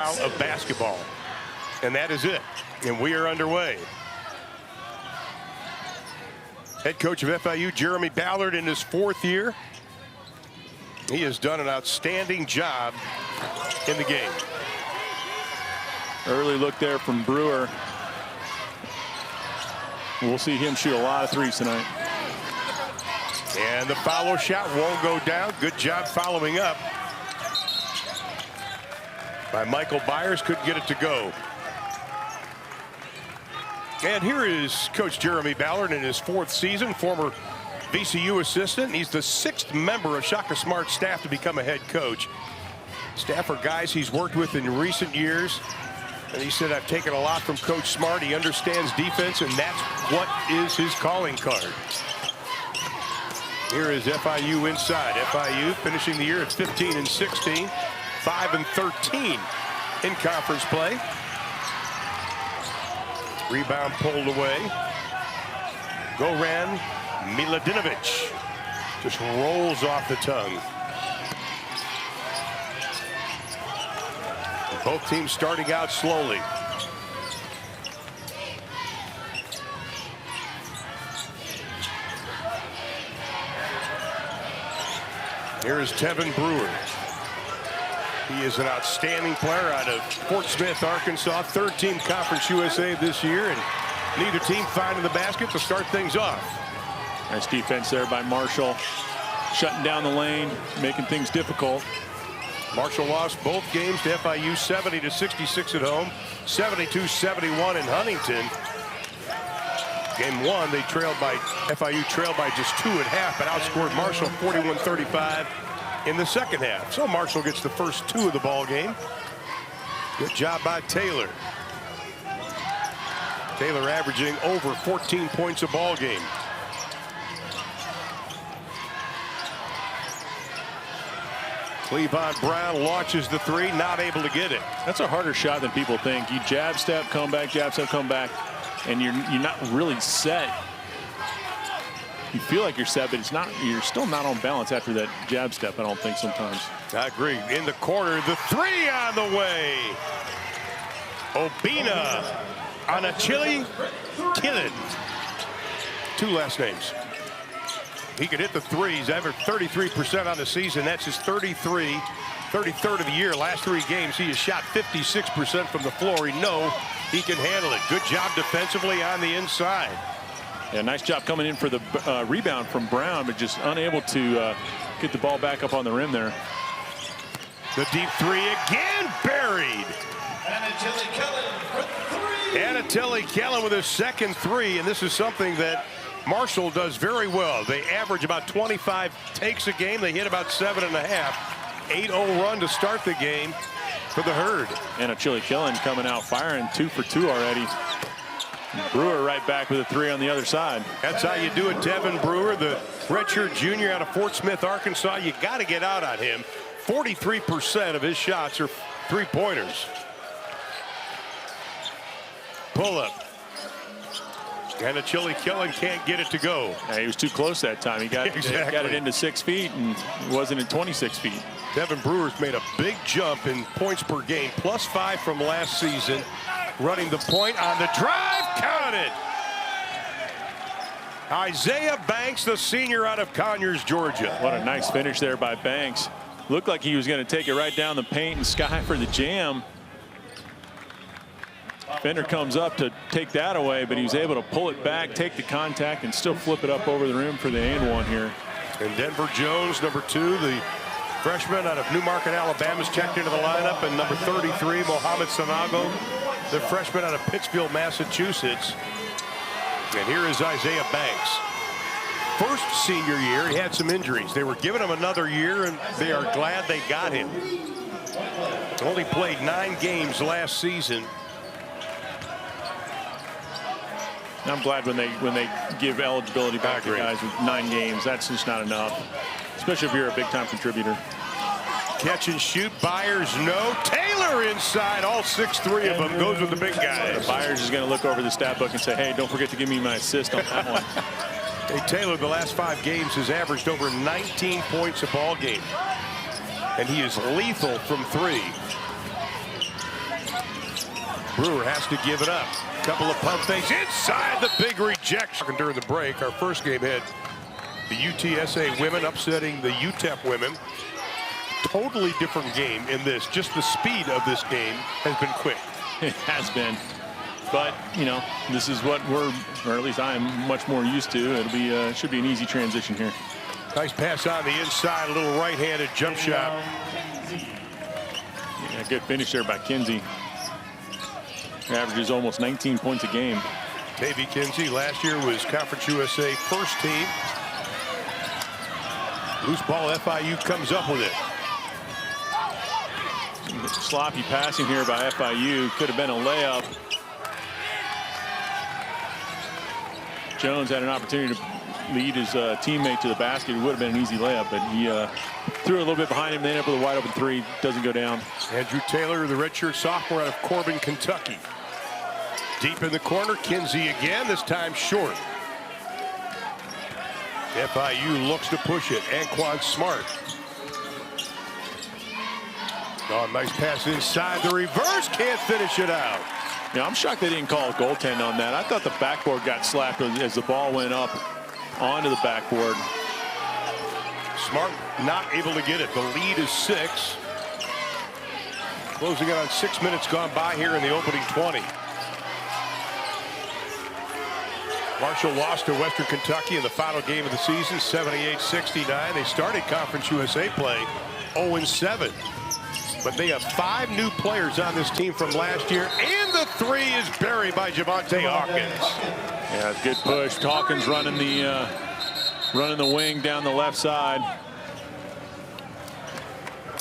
of basketball. And that is it. And we are underway. Head coach of FIU, Jeremy Ballard, in his 4th year. He has done an outstanding job in the game. Early look there from Brewer. We'll see him shoot a lot of threes tonight. And the follow shot won't go down. Good job following up by Michael Byers. Couldn't get it to go. And here is Coach Jeremy Ballard in his 4th season, former VCU assistant. He's the 6th member of Shaka Smart's staff to become a head coach. Staff are guys he's worked with in recent years. And he said, I've taken a lot from Coach Smart. He understands defense, and that's what is his calling card. Here is FIU inside. FIU finishing the year at 15-16, 5-13 in conference play. Rebound pulled away. Goran Miladinovic just rolls off the tongue. Both teams starting out slowly. Here is Tevin Brewer. He is an outstanding player out of Fort Smith, Arkansas. 3rd team Conference USA this year, and neither team finding the basket to start things off. Nice defense there by Marshall, shutting down the lane, making things difficult. Marshall lost both games to FIU, 70-66 at home, 72-71 in Huntington. Game 1, they trailed by FIU trailed by just 2 at half, but outscored Marshall 41-35 in the 2nd half. So Marshall gets the first 2 of the ball game. Good job by Taylor. Taylor averaging over 14 points a ball game. Cleavon Brown launches the 3, not able to get it. That's a harder shot than people think. You jab step, come back, jab step, come back, and you're not really set. You feel like you're set, but it's not. You're still not on balance after that jab step, I don't think sometimes. I agree. In the corner, the 3 on the way. Obina Anachili Killen. 2 last names. He could hit the 3s, averaged 33% on the season. That's his 33rd of the year. Last 3 games, he has shot 56% from the floor. He knows he can handle it. Good job defensively on the inside. Yeah, nice job coming in for the rebound from Brown, but just unable to get the ball back up on the rim there. The deep 3 again, buried. Anatelli Kellen with his 2nd 3, and this is something that Marshall does very well. They average about 25 takes a game. They hit about 7.5. 8-0 run to start the game for the Herd. Anatelli Kellen coming out firing, 2 for 2 already. Brewer right back with a 3 on the other side. That's how you do it. Tevin Brewer, the redshirt junior out of Fort Smith, Arkansas. You got to get out on him. 43% of his shots are 3-pointers. Pull up. Anatelli Kellen can't get it to go. Yeah, he was too close that time. He got, exactly. got it into 6 feet and wasn't at 26 feet. Tevin Brewer's made a big jump in points per game, +5 from last season. Running the point on the drive, count it. Isaiah Banks, the senior out of Conyers, Georgia. What a nice finish there by Banks. Looked like he was going to take it right down the paint and sky for the jam. Fender comes up to take that away, but he was able to pull it back, take the contact, and still flip it up over the rim for the and 1 here. And Denver Jones, number 2, the freshman out of Newmarket, Alabama, is checked into the lineup. And number 33, Mohamed Sanago, the freshman out of Pittsfield, Massachusetts. And here is Isaiah Banks. First senior year, he had some injuries. They were giving him another year, and they are glad they got him. Only played 9 games last season. I'm glad when they give eligibility back to guys with 9 games. That's just not enough, especially if you're a big-time contributor. Catch and shoot. Byers, no. Taylor inside. All 6'3" of them goes with the big guys. Byers is going to look over the stat book and say, hey, don't forget to give me my assist on that one. Hey, Taylor, the last 5 games has averaged over 19 points a ball game. And he is lethal from 3. Brewer has to give it up. Couple of pump fakes inside, the big rejection during the break. Our first game had the UTSA women upsetting the UTEP women. Totally different game in this. Just the speed of this game has been quick. It has been. But, you know, this is what we're, or at least I'm much more used to. It'll be, should be an easy transition here. Nice pass on the inside, a little right-handed jump shot. Yeah, good finish there by Kinsey. Averages almost 19 points a game. Tavy Kinsey last year was Conference USA first team. Loose ball, FIU comes up with it. Sloppy passing here by FIU. Could have been a layup. Jones had an opportunity to lead his teammate to the basket. It would have been an easy layup, but he threw a little bit behind him. They ended up with a wide open three. Doesn't go down. Andrew Taylor, the redshirt sophomore out of Corbin, Kentucky. Deep in the corner, Kinsey again, this time short. FIU looks to push it. Anquan Smart. Oh, nice pass inside. The reverse, can't finish it out. Yeah, I'm shocked they didn't call a goaltend on that. I thought the backboard got slapped as the ball went up onto the backboard. Smart not able to get it. The lead is 6. Closing it on 6 minutes gone by here in the opening 20. Marshall lost to Western Kentucky in the final game of the season, 78-69. They started Conference USA play 0-7. But they have 5 new players on this team from last year, and the three is buried by Javante Hawkins. Yeah, good push. Hawkins running the wing down the left side.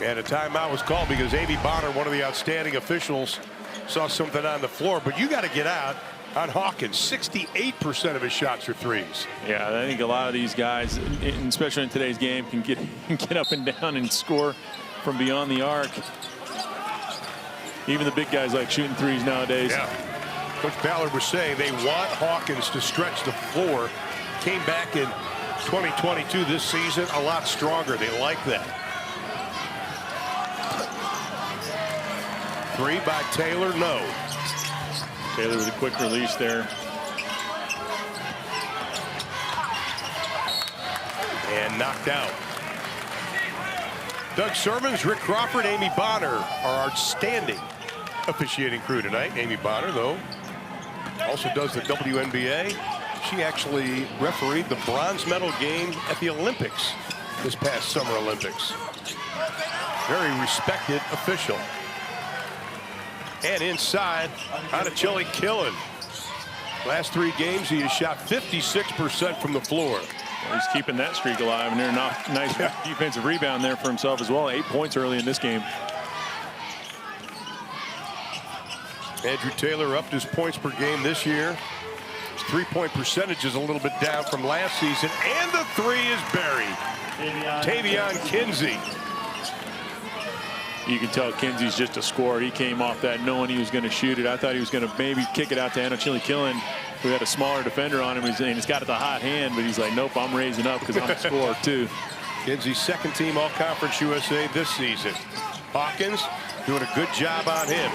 And a timeout was called because Amy Bonner, one of the outstanding officials, saw something on the floor. But you got to get out on Hawkins. 68% of his shots are threes. Yeah, I think a lot of these guys, especially in today's game, can get up and down and score from beyond the arc. Even the big guys like shooting threes nowadays. Yeah. Coach Ballard was saying they want Hawkins to stretch the floor. Came back in 2022 this season a lot stronger. They like that. 3 by Taylor, no. Taylor with a quick release there. And knocked out. Doug Sermons, Rick Crawford, Amy Bonner are outstanding officiating crew tonight. Amy Bonner, though, also does the WNBA. She actually refereed the bronze medal game at the Olympics this past Summer Olympics. Very respected official. And inside, Anacheli Killen. Last 3 games, he has shot 56% from the floor. He's keeping that streak alive, and they're a nice defensive rebound there for himself as well. 8 points early in this game. Andrew Taylor upped his points per game this year. His 3-point percentage is a little bit down from last season, and the 3 is buried. Tavion Kinsey. You can tell Kinsey's just a scorer. He came off that knowing he was going to shoot it. I thought he was going to maybe kick it out to Anacheli Killen, who had a smaller defender on him, and he's got the hot hand, but he's like, nope, I'm raising up because I'm a scorer too. Kinsey's second team All-Conference USA this season. Hawkins doing a good job on him.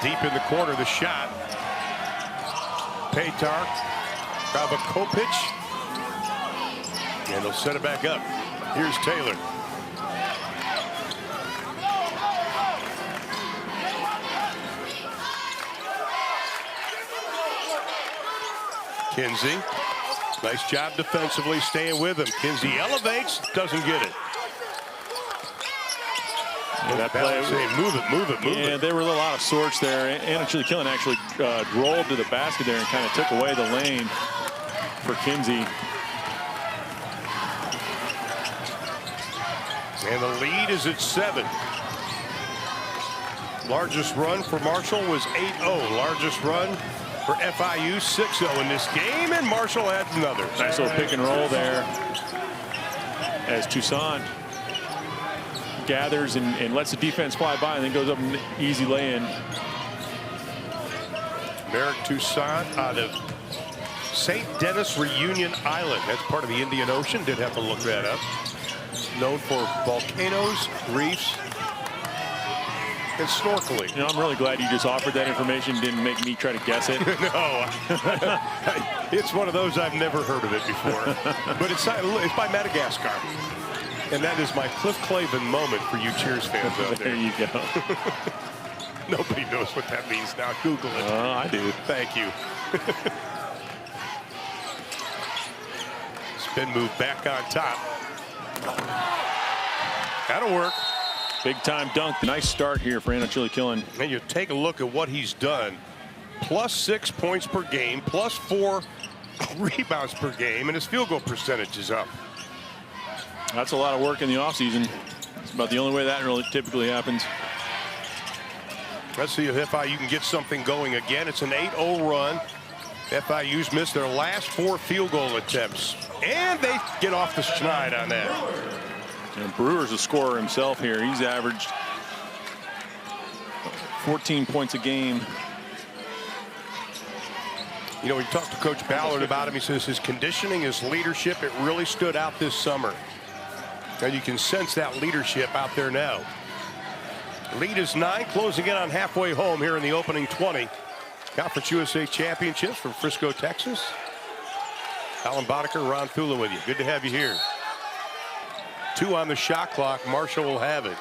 Deep in the corner, the shot. Petar, Ravakovic, and they'll set it back up. Here's Taylor. Kinsey, nice job defensively, staying with him. Kinsey elevates, doesn't get it. Yeah, that play, move it. Yeah, they were a little out of sorts there. Anacheli Killen actually rolled to the basket there and kind of took away the lane for Kinsey. And the lead is at 7. Largest run for Marshall was 8-0. Largest run for FIU, 6-0 in this game, and Marshall adds another. Nice little pick and roll there as Toussaint gathers and lets the defense fly by and then goes up an easy lay-in. Merrick Toussaint out of St. Denis Reunion Island. That's part of the Indian Ocean. Did have to look that up. Known for volcanoes, reefs, and snorkeling. You know, I'm really glad you just offered that information, didn't make me try to guess it. No. It's one of those I've never heard of it before. But it's by Madagascar. And that is my Cliff Clavin moment for you Cheers fans out there. There you go. Nobody knows what that means now. Google it. I do. Thank you. Spin move back on top. That'll work. Big time dunk. Nice start here for Anna Killen. And you take a look at what he's done. +6 points per game, +4 rebounds per game, and his field goal percentage is up. That's a lot of work in the offseason. It's about the only way that really typically happens. Let's see if FIU can get something going again. It's an 8-0 run. FIU's missed their last 4 field goal attempts. And they get off the schneid on that. And Brewer's a scorer himself here. He's averaged 14 points a game. You know, we talked to Coach Ballard about him. He says his conditioning, his leadership, it really stood out this summer. And you can sense that leadership out there now. Lead is 9, closing in on halfway home here in the opening 20. Conference USA Championships from Frisco, Texas. Alan Boddicker, Ron Thula with you. Good to have you here. 2 on the shot clock. Marshall will have it.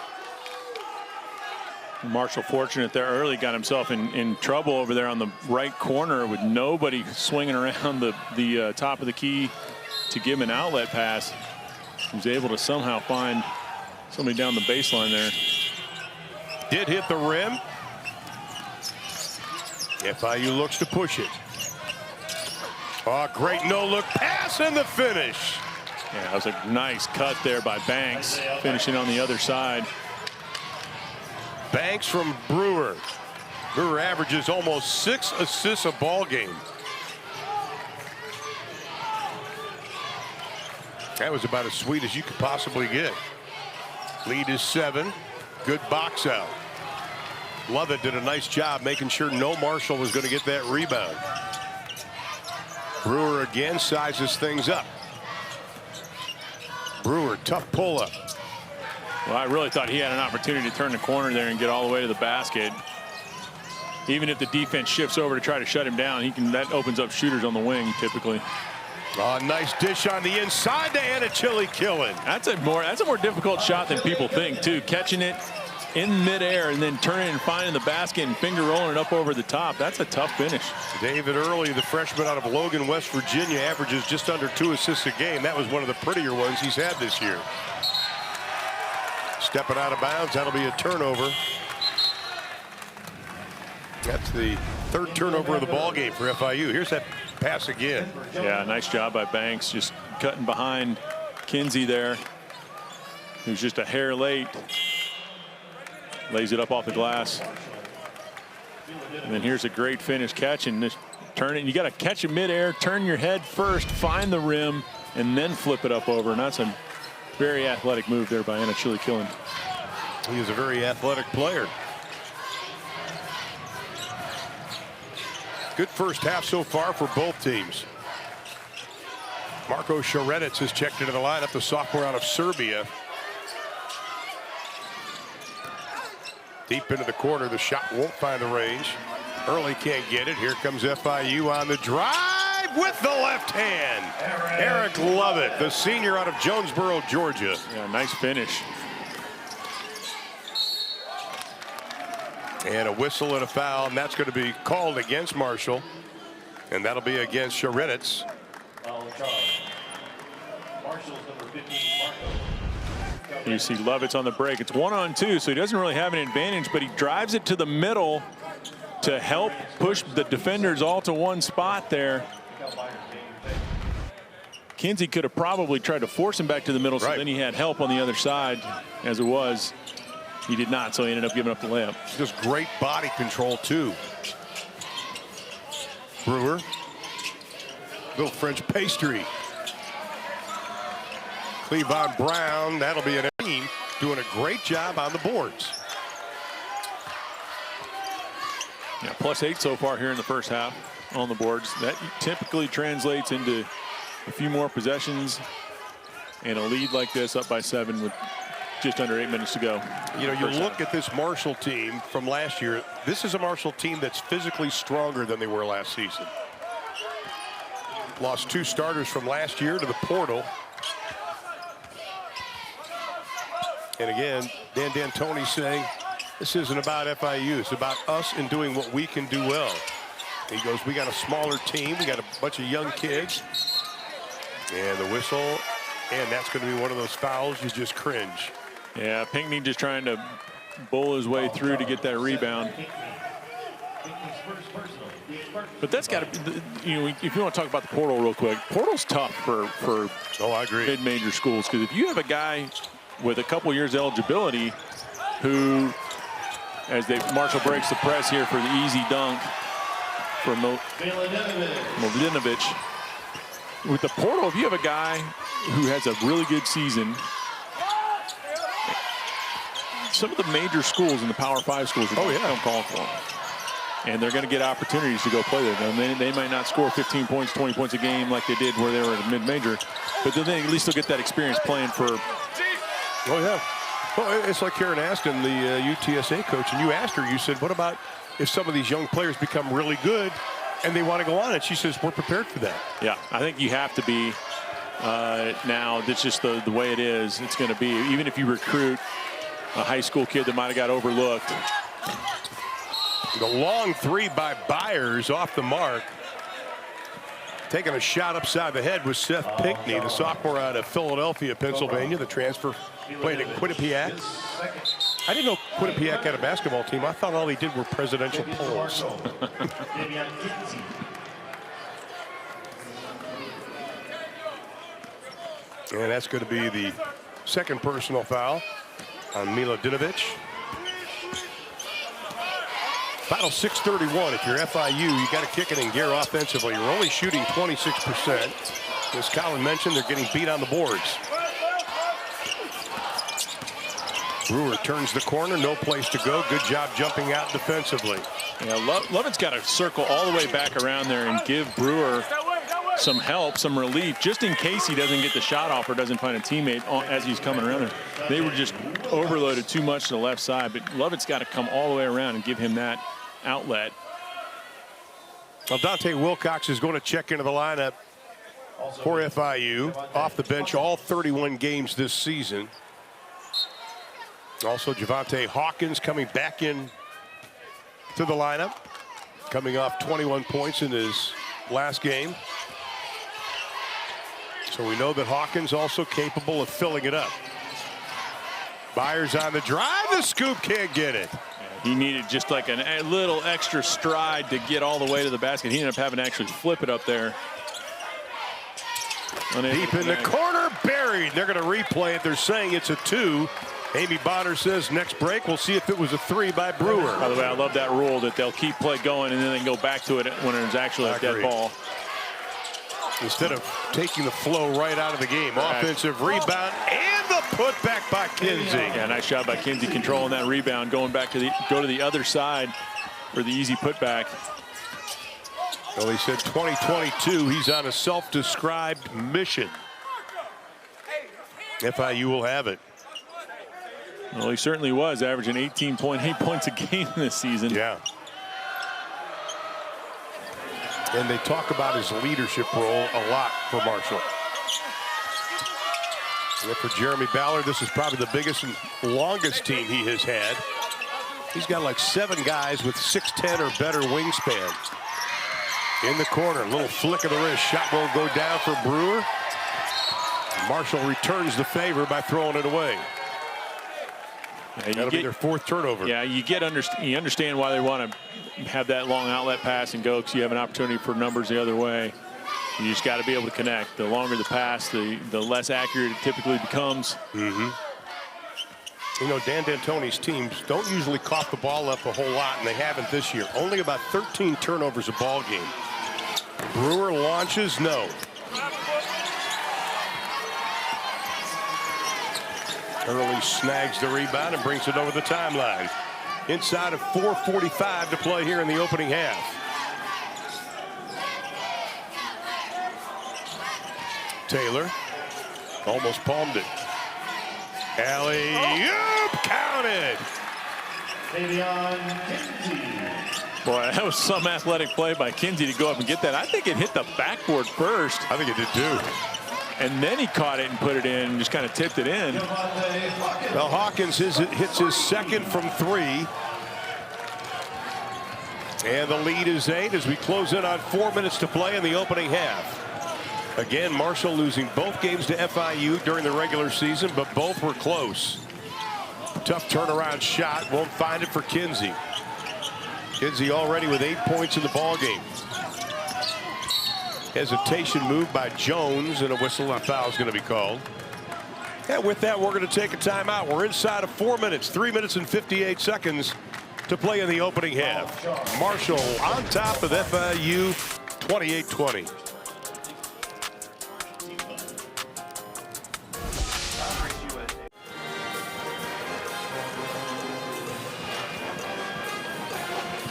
Marshall fortunate there early, got himself in trouble over there on the right corner with nobody swinging around the top of the key to give him an outlet pass. He was able to somehow find somebody down the baseline there. Did hit the rim. FIU looks to push it. Oh, great no-look pass and the finish. Yeah, that was a nice cut there by Banks, finishing on the other side. Banks from Brewer. Brewer averages almost 6 assists a ball game. That was about as sweet as you could possibly get. Lead is 7. Good box out. Lovett did a nice job making sure no Marshall was going to get that rebound. Brewer again sizes things up. Brewer, tough pull-up. Well, I really thought he had an opportunity to turn the corner there and get all the way to the basket. Even if the defense shifts over to try to shut him down, that opens up shooters on the wing typically. Oh, nice dish on the inside to Anna Killen. That's a more difficult shot than people think too. Catching it in midair and then turning and finding the basket and finger rolling it up over the top. That's a tough finish. David Early, the freshman out of Logan, West Virginia, averages just under 2 assists a game. That was one of the prettier ones he's had this year. Stepping out of bounds, that'll be a turnover. That's the 3rd turnover of the ball game for FIU. Here's that pass again. Yeah, nice job by Banks, just cutting behind Kinsey there, who's just a hair late. Lays it up off the glass. And then here's a great finish catch and just turn it. You got to catch it midair, turn your head first, find the rim, and then flip it up over. And that's a very athletic move there by Anna Killen. He is a very athletic player. Good first half so far for both teams. Marko Šaretic has checked into the lineup, the sophomore out of Serbia. Deep into the corner, the shot won't find the range. Early can't get it. Here comes FIU on the drive with the left hand. Eric Lovett, the senior out of Jonesboro, Georgia. Yeah, nice finish. And a whistle and a foul, and that's going to be called against Marshall. And that'll be against Šaretic. You see Lovett's on the break. It's 1-on-2, so he doesn't really have an advantage, but he drives it to the middle to help push the defenders all to one spot there. Kinsey could have probably tried to force him back to the middle, so then he had help on the other side. As it was, he did not, so he ended up giving up the layup. Just great body control, too. Brewer. Little French pastry. Cleavon Brown, that'll be an team doing a great job on the boards. Yeah, +8 so far here in the first half on the boards. That typically translates into a few more possessions and a lead like this, up by 7 with just under 8 minutes to go. You know, you look at this Marshall team from last year. This is a Marshall team that's physically stronger than they were last season. Lost 2 starters from last year to the portal. And again, Dan D'Antoni saying, this isn't about FIU. It's about us and doing what we can do well. He goes, we got a smaller team. We got a bunch of young kids. And the whistle. And that's going to be one of those fouls you just cringe. Yeah, Pinckney just trying to bowl his way through to get that rebound. But that's got to be, you know, if you want to talk about the portal real quick, portal's tough for I agree. mid-major schools, because if you have a guy with a couple years eligibility who, as Marshall breaks the press here for the easy dunk from Mladenovic. With the portal, if you have a guy who has a really good season, some of the major schools in the Power 5 schools don't call for him. And they're going to get opportunities to go play there. And they might not score 15 points, 20 points a game like they did where they were at a mid-major, but then they at least they'll get that experience playing for. Oh, yeah. Well, it's like Karen Aston, the UTSA coach, and you asked her, you said, what about if some of these young players become really good and they want to go on? And she says, we're prepared for that. Yeah, I think you have to be now. That's just the way it is. It's going to be, even if you recruit a high school kid that might have got overlooked. The long 3 by Byers off the mark. Taking a shot upside the head was Seth Pinckney, the sophomore out of Philadelphia, Pennsylvania. The transfer played at Quinnipiac. I didn't know Quinnipiac had a basketball team. I thought all they did were presidential polls. And that's going to be the second personal foul on Mladenovic. Final 6:31. If you're FIU, you got to kick it in gear offensively. You're only shooting 26%. As Colin mentioned, they're getting beat on the boards. Brewer turns the corner, no place to go. Good job jumping out defensively. Yeah, Lovett's got to circle all the way back around there and give Brewer some help, some relief, just in case he doesn't get the shot off or doesn't find a teammate as he's coming around there. They were just overloaded too much to the left side, but Lovett's got to come all the way around and give him that outlet. Well, Dante Wilcox is going to check into the lineup for FIU. Off the bench all 31 games this season. Also, Javante Hawkins coming back in to the lineup, coming off 21 points in his last game. So we know that Hawkins also capable of filling it up. Byers on the drive, the scoop, can't get it. He needed just like a little extra stride to get all the way to the basket. He ended up having to actually flip it up there. Deep in the corner, buried. They're going to replay it. They're saying it's a 2. Amy Bonner says next break, we'll see if it was a 3 by Brewer. By the way, I love that rule that they'll keep play going and then they can go back to it when it's actually a dead ball. Instead of taking the flow right out of the game. Offensive rebound and the putback by Kinsey. Yeah, nice job by Kinsey controlling that rebound, going back to the other side for the easy putback. Well, he said 2022, he's on a self-described mission. FIU will have it. Well, he certainly was, averaging 18.8 points a game this season. Yeah. And they talk about his leadership role a lot for Marshall. And for Jeremy Ballard, this is probably the biggest and longest team he has had. He's got like 7 guys with 6'10" or better wingspan. In the corner, a little flick of the wrist. Shot won't go down for Brewer. Marshall returns the favor by throwing it away. Yeah, that'll be their 4th turnover. Yeah, you understand why they want to have that long outlet pass and go, because you have an opportunity for numbers the other way. You just got to be able to connect. The longer the pass, the less accurate it typically becomes. You know, Dan D'Antoni's teams don't usually cough the ball up a whole lot, and they haven't this year. Only about 13 turnovers a ball game. Brewer launches, no. Early snags the rebound and brings it over the timeline. Inside of 4:45 to play here in the opening half. Taylor almost palmed it. Alley-oop, counted. Boy, that was some athletic play by Kinsey to go up and get that. I think it hit the backboard first. I think it did too. And then he caught it and put it in and just kind of tipped it in. Well, Hawkins hits his second from 3. And the lead is 8 as we close in on 4 minutes to play in the opening half. Again, Marshall losing both games to FIU during the regular season, but both were close. Tough turnaround shot. Won't find it for Kinsey. Kinsey already with 8 points in the ballgame. Hesitation move by Jones, and a whistle on foul is going to be called. And with that, we're going to take a timeout. We're inside of 4 minutes, 3 minutes and 58 seconds to play in the opening half. Marshall on top of FIU, 28-20.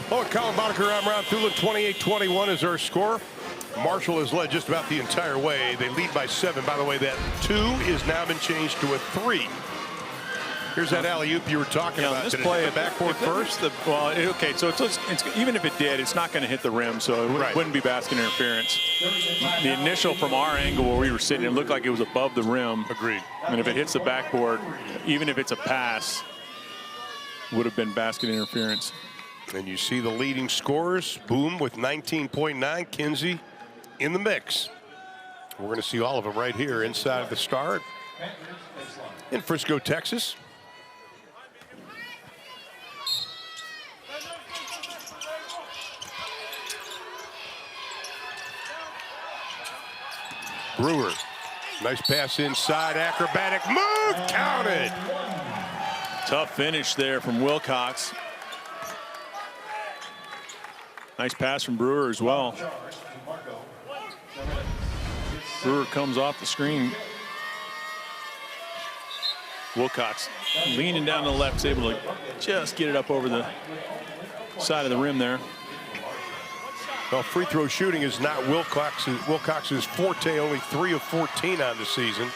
Oh, Colin Boddicker, I'm Ron Thulin. 28-21 is our score. Marshall has led just about the entire way. They lead by 7. By the way, that 2 is now been changed to a 3. Here's that alley-oop you were talking about. This did play it hit the backboard first? Okay, so it's even if it did, it's not going to hit the rim, so it wouldn't be basket interference. The initial from our angle where we were sitting, it looked like it was above the rim. Agreed. And if it hits the backboard, even if it's a pass, would have been basket interference. And you see the leading scorers. Boom with 19.9. Kinsey in the mix. We're going to see all of them right here inside of the Star in Frisco, Texas. Brewer, nice pass inside, acrobatic move, counted. Tough finish there from Wilcox. Nice pass from Brewer as well. Brewer comes off the screen. Wilcox leaning down to the left, is able to just get it up over the side of the rim there. Well, free throw shooting is not Wilcox's forte, only 3 of 14 on the season.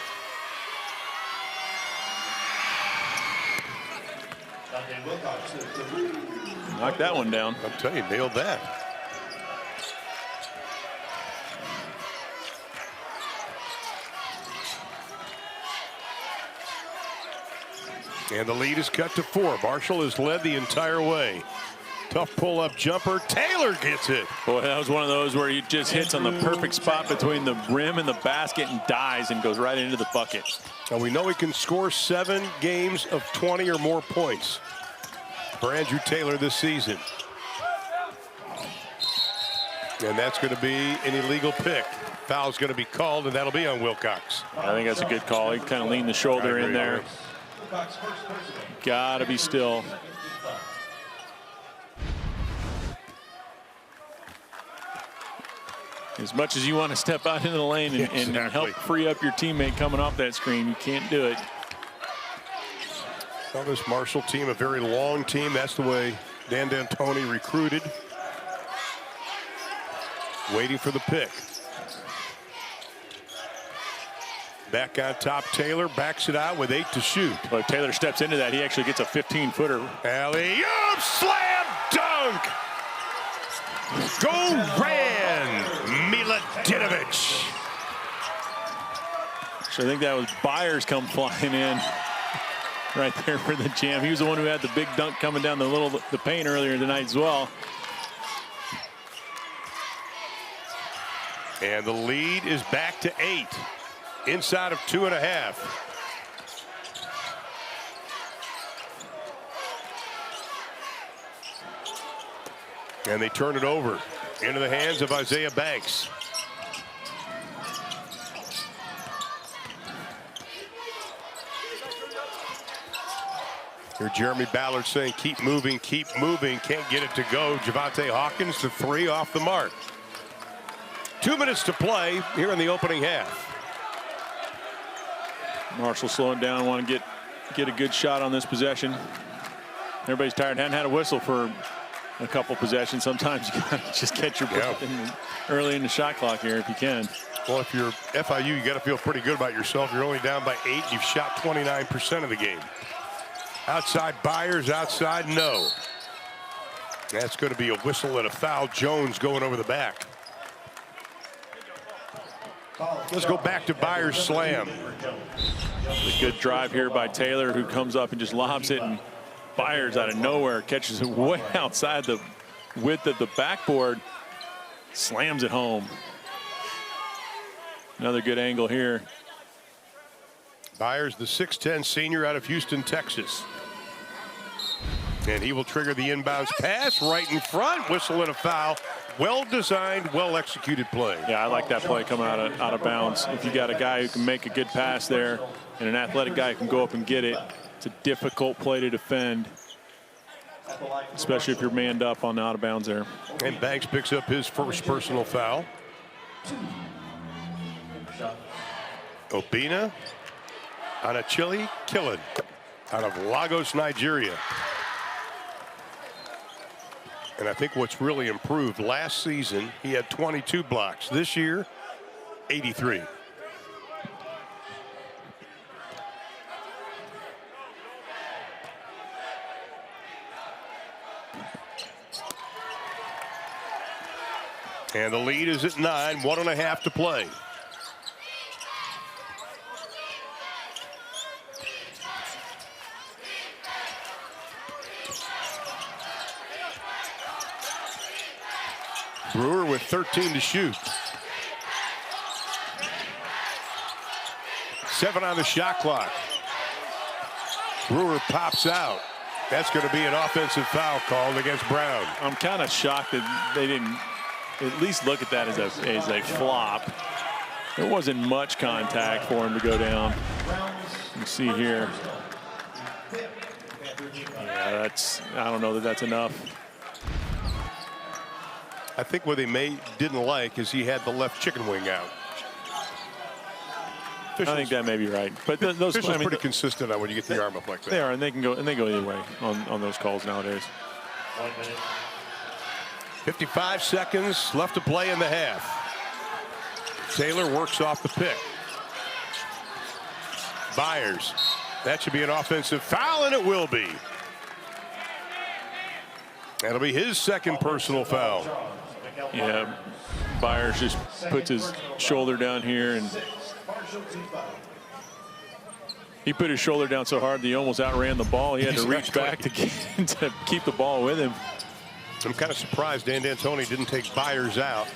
Knocked that one down. I'll tell you, nailed that. And the lead is cut to 4. Marshall has led the entire way. Tough pull-up jumper. Taylor gets it. Boy, that was one of those where he just hits on the perfect spot between the rim and the basket and dives and goes right into the bucket. And we know he can score 7 games of 20 or more points for Andrew Taylor this season. And that's going to be an illegal pick. Foul's going to be called, and that'll be on Wilcox. I think that's a good call. He kind of leaned the shoulder in there. Gotta be still. As much as you want to step out into the lane and help free up your teammate coming off that screen, you can't do it. Well, this Marshall team, a very long team. That's the way Dan D'Antoni recruited. Waiting for the pick. Back on top, Taylor backs it out with 8 to shoot. Well, if Taylor steps into that, he actually gets a 15-footer. Alley-oop, slam dunk. Go Ran Milutinovic. So I think that was Byers come flying in right there for the jam. He was the one who had the big dunk coming down the paint earlier tonight as well. And the lead is back to 8. Inside of 2.5. And they turn it over into the hands of Isaiah Banks. Here Jeremy Ballard saying keep moving, can't get it to go. Javante Hawkins, the 3 off the mark. 2 minutes to play here in the opening half. Marshall slowing down, want to get a good shot on this possession. Everybody's tired, hadn't had a whistle for a couple possessions. Sometimes you got to just catch your breath early in the shot clock here if you can. Well, if you're FIU, you got to feel pretty good about yourself. You're only down by 8. You've shot 29% of the game. Outside Byers, outside, no. That's going to be a whistle and a foul. Jones going over the back. Let's go back to Byers' slam. A good drive here by Taylor, who comes up and just lobs it, and Byers out of nowhere catches it way outside the width of the backboard, slams it home. Another good angle here. Byers, the 6'10 senior out of Houston, Texas. And he will trigger the inbounds pass right in front. Whistle and a foul. Well designed, well executed play. Yeah, I like that play coming out of bounds. If you got a guy who can make a good pass there and an athletic guy who can go up and get it, it's a difficult play to defend, especially if you're manned up on the out of bounds there. And Banks picks up his first personal foul. Obina on a Chile Killen out of Lagos, Nigeria. And I think what's really improved, last season he had 22 blocks. This year, 83. And the lead is at 9, 1.5 to play. Brewer with 13 to shoot. 7 on the shot clock. Brewer pops out. That's going to be an offensive foul called against Brown. I'm kind of shocked that they didn't at least look at that as a flop. There wasn't much contact for him to go down. You see here. Yeah, I don't know that that's enough. I think what they didn't like is he had the left chicken wing out. I think that may be right, but those are pretty consistent on when you get the arm up like that. They are, and they go either way on those calls nowadays. 55 seconds left to play in the half. Taylor works off the pick. Byers, that should be an offensive foul, and it will be. That'll be his second personal foul. Yeah, Byers just puts his shoulder down here, and he put his shoulder down so hard that he almost outran the ball. He had to reach back to keep the ball with him. I'm kind of surprised Dan D'Antoni didn't take Byers out.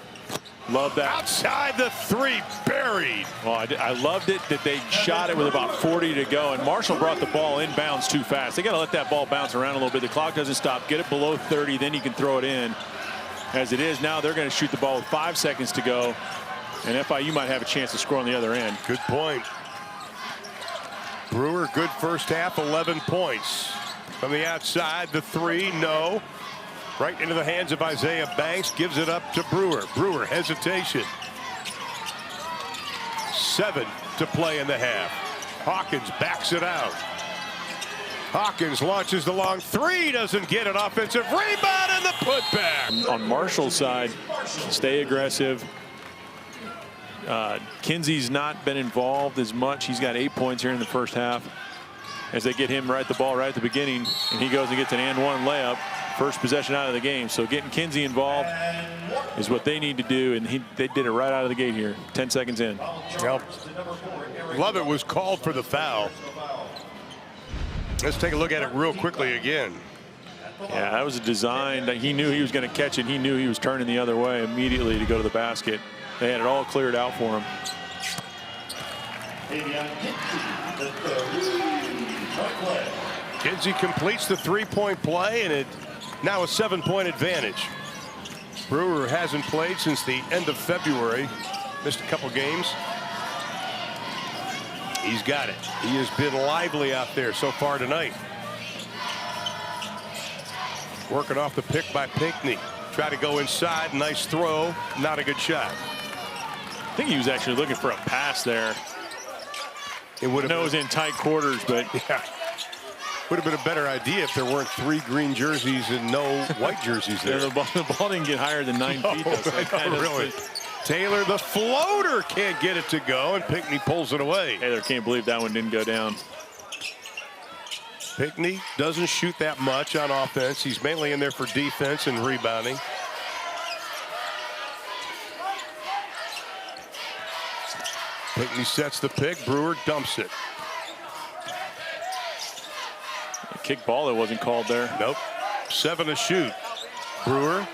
Love that. Outside the 3, buried. Well, I loved it that they shot it with about 40 to go, and Marshall brought the ball inbounds too fast. They got to let that ball bounce around a little bit. The clock doesn't stop. Get it below 30, then you can throw it in. As it is now, they're going to shoot the ball with 5 seconds to go, and FIU might have a chance to score on the other end. Good point. Brewer, good first half, 11 points. From the outside, the 3, no. Right into the hands of Isaiah Banks, gives it up to Brewer. Brewer, hesitation. 7 to play in the half. Hawkins backs it out. Hawkins launches the long 3, doesn't get an offensive rebound, and the putback. On Marshall's side, stay aggressive. Kinsey's not been involved as much. He's got 8 points here in the first half. As they get him the ball right at the beginning, and he goes and gets an and-one layup. First possession out of the game. So getting Kinsey involved is what they need to do, and they did it right out of the gate here. 10 seconds in. Well, Lovett was called for the foul. Let's take a look at it real quickly again. Yeah, that was a design that he knew he was going to catch it. He knew he was turning the other way immediately to go to the basket. They had it all cleared out for him. Kinsey completes the 3-point play, and it now a 7-point advantage. Brewer hasn't played since the end of February. Missed a couple games. He's got it. He has been lively out there so far tonight. Working off the pick by Pinckney. Try to go inside. Nice throw. Not a good shot. I think he was actually looking for a pass there. It would have. I know it was in tight quarters, but yeah. Would have been a better idea if there weren't 3 green jerseys and no white jerseys there. Yeah, the ball didn't get higher than 9 feet. Though, so really. Taylor, the floater, can't get it to go, and Pinckney pulls it away. Taylor can't believe that one didn't go down. Pinckney doesn't shoot that much on offense. He's mainly in there for defense and rebounding. Pinckney sets the pick. Brewer dumps it. A kick ball that wasn't called there. Nope. 7 to shoot. Brewer,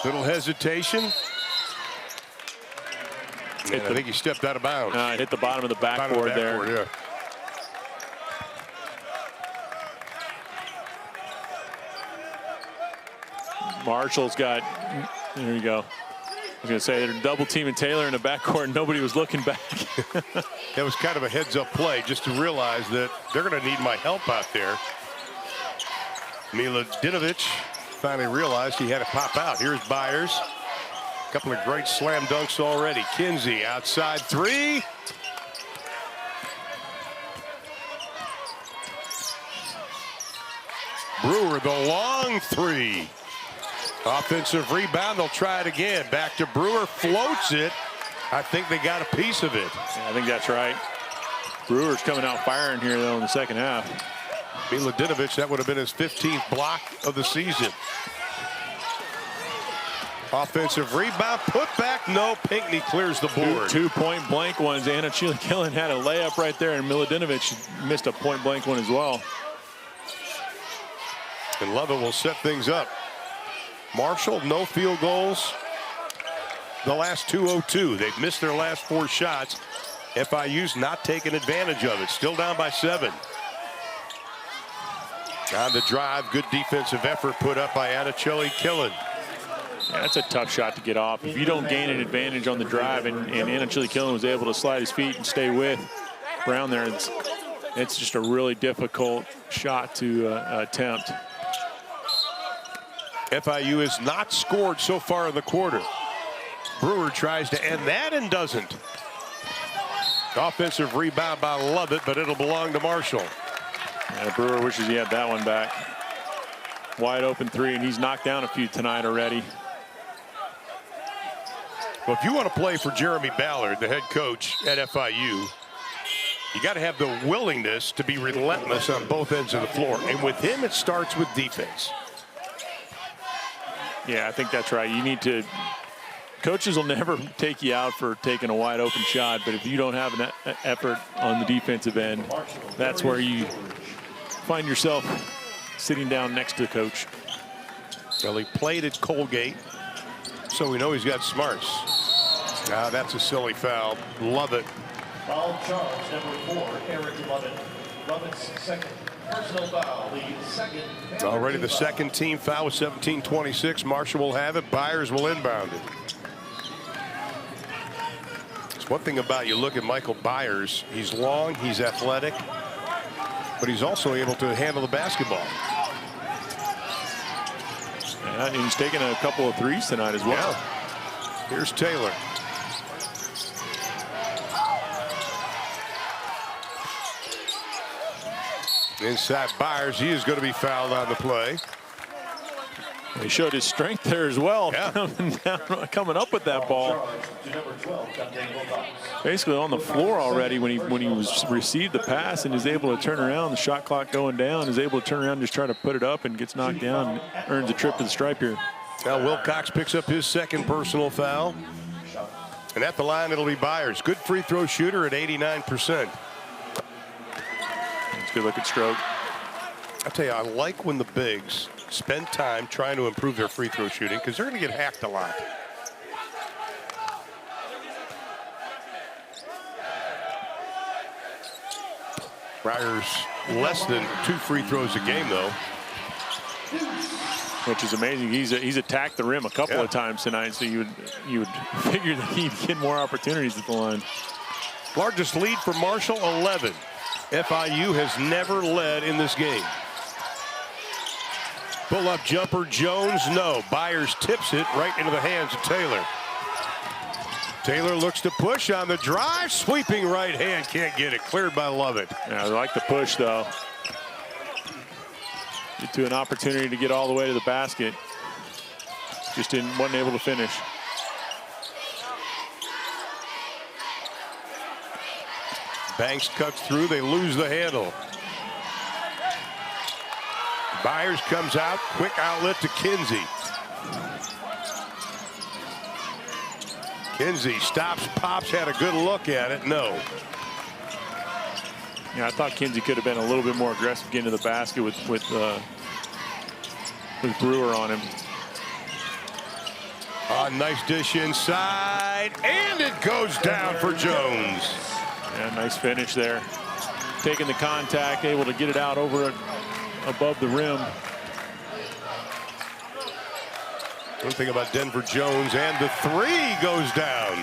little hesitation. I think he stepped out of bounds. It hit the bottom of the backboard there. Yeah. Marshall's got, there you go. I was going to say they're double teaming Taylor in the backcourt. Nobody was looking back. That was kind of a heads-up play just to realize that they're going to need my help out there. Milutinovic finally realized he had to pop out. Here's Byers. A couple of great slam dunks already. Kinsey outside 3. Brewer, the long 3. Offensive rebound. They'll try it again. Back to Brewer. Floats it. I think they got a piece of it. Yeah, I think that's right. Brewer's coming out firing here, though, in the second half. Milutinovic, that would have been his 15th block of the season. Offensive rebound, put back, no. Pinckney clears the board. 2 point-blank ones. Anna Chile-Killen had a layup right there, and Milutinovic missed a point-blank one as well. And Lovett will set things up. Marshall, no field goals. The last 2:02. They've missed their last 4 shots. FIU's not taking advantage of it. Still down by 7. On the drive, good defensive effort put up by Anna Chile-Killen. Yeah, that's a tough shot to get off. If you don't gain an advantage on the drive, and Anna Chile-Killen was able to slide his feet and stay with Brown there, it's just a really difficult shot to attempt. FIU has not scored so far in the quarter. Brewer tries to end that and doesn't. Offensive rebound by Lovett, but it'll belong to Marshall. Yeah, Brewer wishes he had that one back. Wide open 3, and he's knocked down a few tonight already. Well, if you want to play for Jeremy Ballard, the head coach at FIU, you got to have the willingness to be relentless on both ends of the floor. And with him, it starts with defense. Yeah, I think that's right. You need to. Coaches will never take you out for taking a wide open shot, but if you don't have an effort on the defensive end, that's where you find yourself sitting down next to the coach. Well, he played at Colgate, so we know he's got smarts. Now that's a silly foul. Love it. Foul charge number 4, Eric Lovett. Lovett's second personal foul, the second. Already the second team foul with 17:26. Marshall will have it. Byers will inbound it. It's one thing about you look at Michael Byers. He's long, he's athletic, but he's also able to handle the basketball. Yeah, and he's taking a couple of threes tonight as well. Yeah. Here's Taylor. Inside Byers, he is going to be fouled on the play. He showed his strength there as well, yeah. coming up with that ball. Basically on the floor already when he was received the pass and is able to turn around, the shot clock going down, is able to turn around and just try to put it up and gets knocked down and earns a trip to the stripe here. Now Wilcox picks up his second personal foul. And at the line, it'll be Byers. Good free throw shooter at 89%. It's a good look at stroke. I tell you, I like when the bigs spend time trying to improve their free throw shooting because they're going to get hacked a lot. Byers less than 2 free throws a game, though. Which is amazing. He's attacked the rim a couple of times tonight, so you would figure that he'd get more opportunities at the line. Largest lead for Marshall, 11. FIU has never led in this game. Pull-up jumper, Jones, no. Byers tips it right into the hands of Taylor. Taylor looks to push on the drive. Sweeping right hand, can't get it. Cleared by Lovett. Yeah, I like the push, though. to an opportunity to get all the way to the basket. Just wasn't able to finish. Banks cuts through. They lose the handle. Byers comes out. Quick outlet to Kinsey. Kinsey stops, pops, had a good look at it. No. Yeah, I thought Kinsey could have been a little bit more aggressive getting to the basket with Brewer on him. Nice dish inside, and it goes down for Jones. Yeah, nice finish there. Taking the contact, able to get it out over above the rim. One thing about Denver Jones, and the three goes down.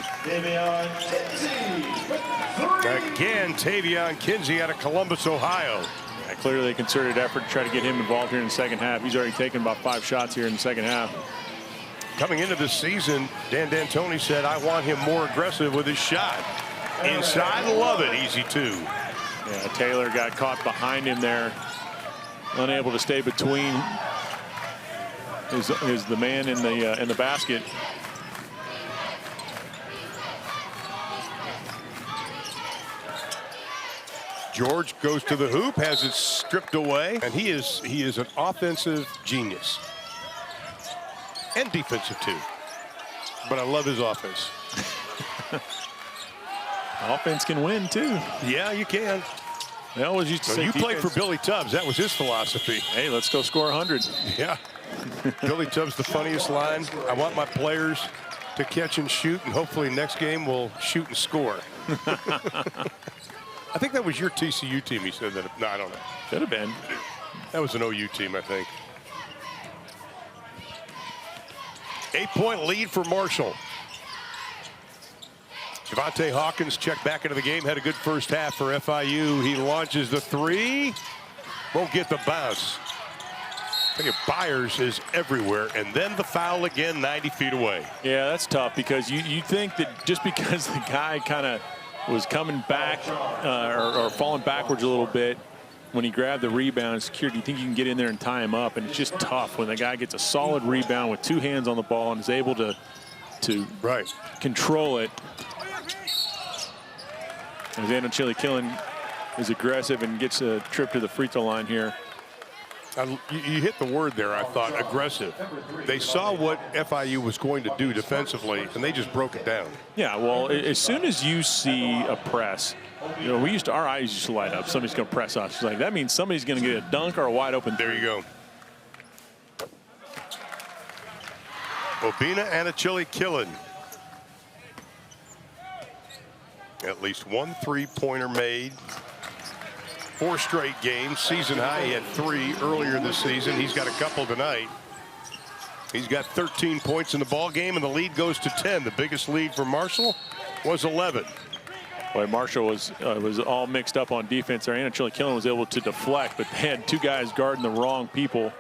Again, Tavion Kinsey out of Columbus, Ohio. Yeah, clearly a concerted effort to try to get him involved here in the second half. He's already taken about 5 shots here in the second half. Coming into this season, Dan D'Antoni said, I want him more aggressive with his shot. Inside, love it, easy two. Yeah, Taylor got caught behind him there, unable to stay between is the man in the basket. George goes to the hoop, has it stripped away, and he is an offensive genius. And defensive too. But I love his offense. Offense can win too. Yeah, you can. They always used to say You played defense. for Billy Tubbs. That was his philosophy. Hey, let's go score 100. Yeah. Billy Tubbs, the funniest line. I want my players to catch and shoot, and hopefully next game we'll shoot and score. I think that was your TCU team. He said that. No, I don't know. Could have been. That was an OU team, I think. 8-point lead for Marshall. Javante Hawkins checked back into the game, had a good first half for FIU. He launches the three. Won't get the bounce. I think Byers is everywhere, and then the foul again 90 feet away. Yeah, that's tough because you think that just because the guy kind of was coming back or falling backwards a little bit when he grabbed the rebound and secured, you think you can get in there and tie him up, and it's just tough when the guy gets a solid rebound with 2 hands on the ball and is able to control it. And Chili Killen is aggressive and gets a trip to the free throw line here. You hit the word there, I thought, aggressive. They saw what FIU was going to do defensively, and they just broke it down. Yeah, well, as soon as you see a press, our eyes used to light up. Somebody's going to press us. It's like, that means somebody's going to get a dunk or a wide open. There you go. Obina and a Chili Killen. At least 1 3-pointer made. 4 straight games. Season high, he had 3 earlier this season. He's got a couple tonight. He's got 13 points in the ball game, and the lead goes to 10. The biggest lead for Marshall was 11. Boy, Marshall was all mixed up on defense there. Anna Chili Killen was able to deflect, but they had 2 guys guarding the wrong people,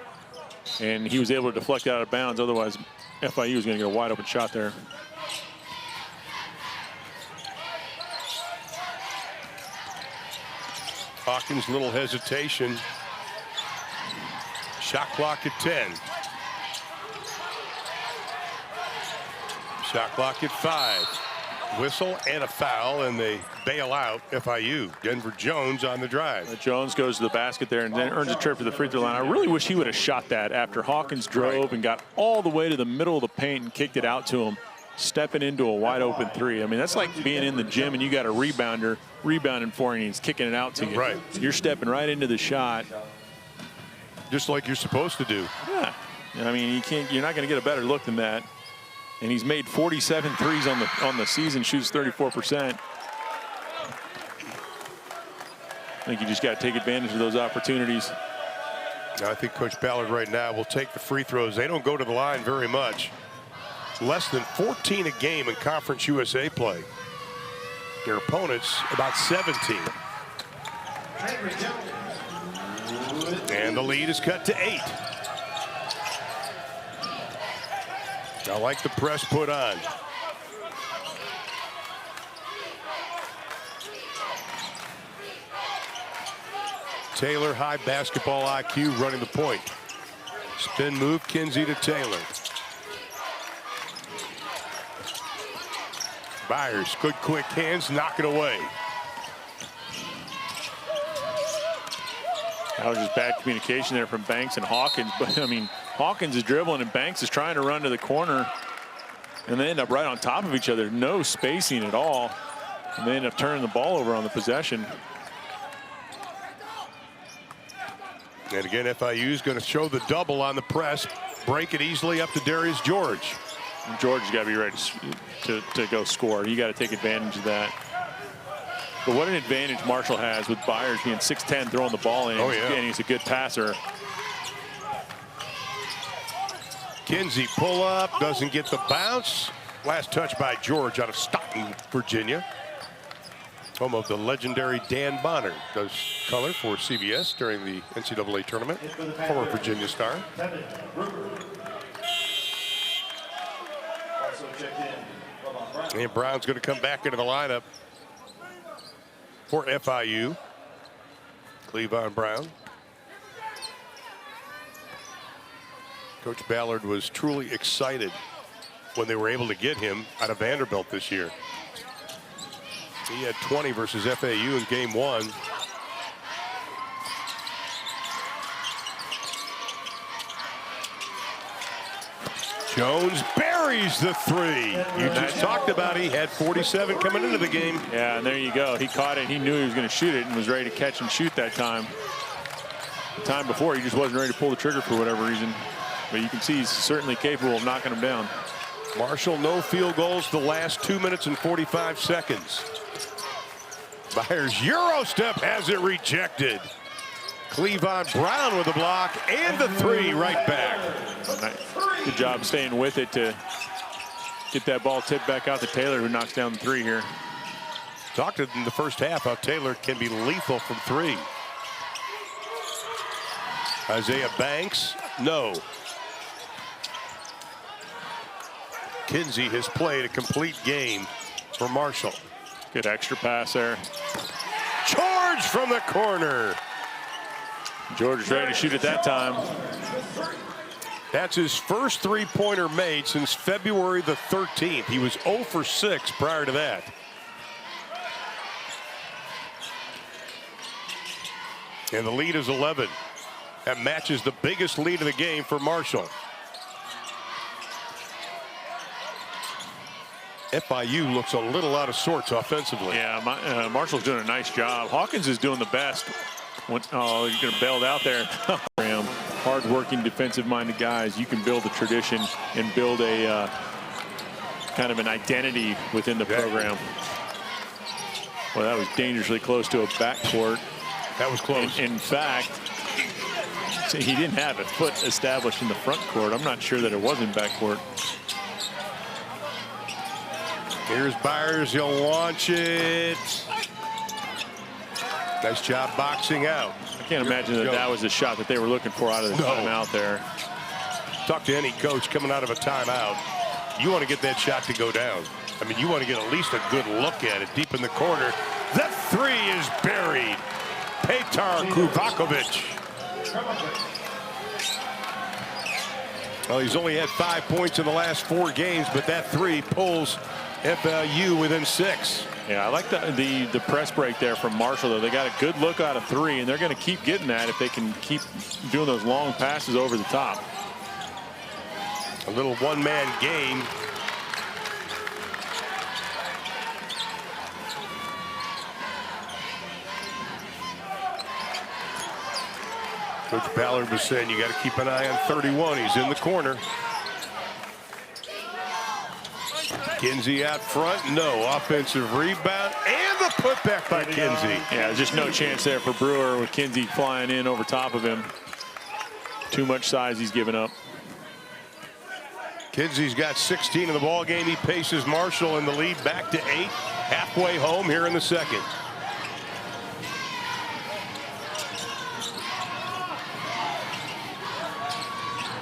and he was able to deflect out of bounds. Otherwise, FIU was going to get a wide open shot there. Hawkins, little hesitation. Shot clock at 10. Shot clock at 5. Whistle and a foul, and they bail out FIU. Denver Jones on the drive. Jones goes to the basket there and then earns a trip to the free throw line. I really wish he would have shot that after Hawkins drove and got all the way to the middle of the paint and kicked it out to him, stepping into a wide open 3. I mean, that's like being in the gym and you got a rebounder rebounding for you and he's kicking it out to you. Right. You're stepping right into the shot. Just like you're supposed to do. Yeah. I mean, you're not going to get a better look than that. And he's made 47 threes on the season, shoots 34%. I think you just got to take advantage of those opportunities. I think Coach Ballard right now will take the free throws. They don't go to the line very much. Less than 14 a game in Conference USA play. Their opponents about 17. And the lead is cut to 8. I like the press put on. Taylor, high basketball IQ, running the point. Spin move, Kinsey to Taylor. Byers, good quick hands, knock it away. That was just bad communication there from Banks and Hawkins. But I mean, Hawkins is dribbling and Banks is trying to run to the corner. And they end up right on top of each other. No spacing at all. And they end up turning the ball over on the possession. And again, FIU is going to show the double on the press. Break it easily up to Darius George. George has got to be ready to go score. You got to take advantage of that. But what an advantage Marshall has with Byers being 6'10", throwing the ball in. Oh, yeah. And he's a good passer. Kinsey pull up, doesn't get the bounce. Last touch by George out of Stockton, Virginia. Home of the legendary Dan Bonner. Does color for CBS during the NCAA tournament. Former Virginia star. Also checked in, And Brown's going to come back into the lineup for FIU. Cleavon Brown. Coach Ballard was truly excited when they were able to get him out of Vanderbilt this year. He had 20 versus FAU in game 1. Jones buries the three. You just talked about he had 47 coming into the game. Yeah, and there you go. He caught it. He knew he was going to shoot it and was ready to catch and shoot that time. The time before, he just wasn't ready to pull the trigger for whatever reason. But you can see he's certainly capable of knocking him down. Marshall, no field goals the last 2 minutes and 45 seconds. Byers Euro step has it rejected. Cleavon Brown with the block and the three right back. Good job staying with it to get that ball tipped back out to Taylor, who knocks down the three here. Talked in the first half how Taylor can be lethal from three. Isaiah Banks, no. Kinsey has played a complete game for Marshall. Good extra pass there. George from the corner. George is ready to shoot at that time. That's his first three-pointer made since February the 13th. He was 0 for 6 prior to that. And the lead is 11. That matches the biggest lead of the game for Marshall. FIU looks a little out of sorts offensively. Yeah, Marshall's doing a nice job. Hawkins is doing the best. Oh, he's going to bail it out there. Hard-working, defensive-minded guys. You can build a tradition and build a kind of an identity within the program. Well, that was dangerously close to a backcourt. That was close. In fact, he didn't have a foot established in the front court. I'm not sure that it was in backcourt. Here's Byers, he'll launch it. Nice job boxing out. I can't imagine that that was the shot that they were looking for out of the timeout there. Talk to any coach coming out of a timeout. You want to get that shot to go down. I mean, you want to get at least a good look at it deep in the corner. The three is buried. Petar Kuvakovic. Well, he's only had 5 points in the last 4 games, but that three pulls FIU within 6. Yeah, I like the press break there from Marshall, though. They got a good look out of three, and they're going to keep getting that if they can keep doing those long passes over the top. A little one-man game. Coach Ballard was saying you got to keep an eye on 31. He's in the corner. Kinsey out front, no offensive rebound, and the putback by Kinsey. Yeah, there's just no chance there for Brewer with Kinsey flying in over top of him. Too much size he's given up. Kinsey's got 16 in the ball game. He paces Marshall in the lead back to 8. Halfway home here in the second.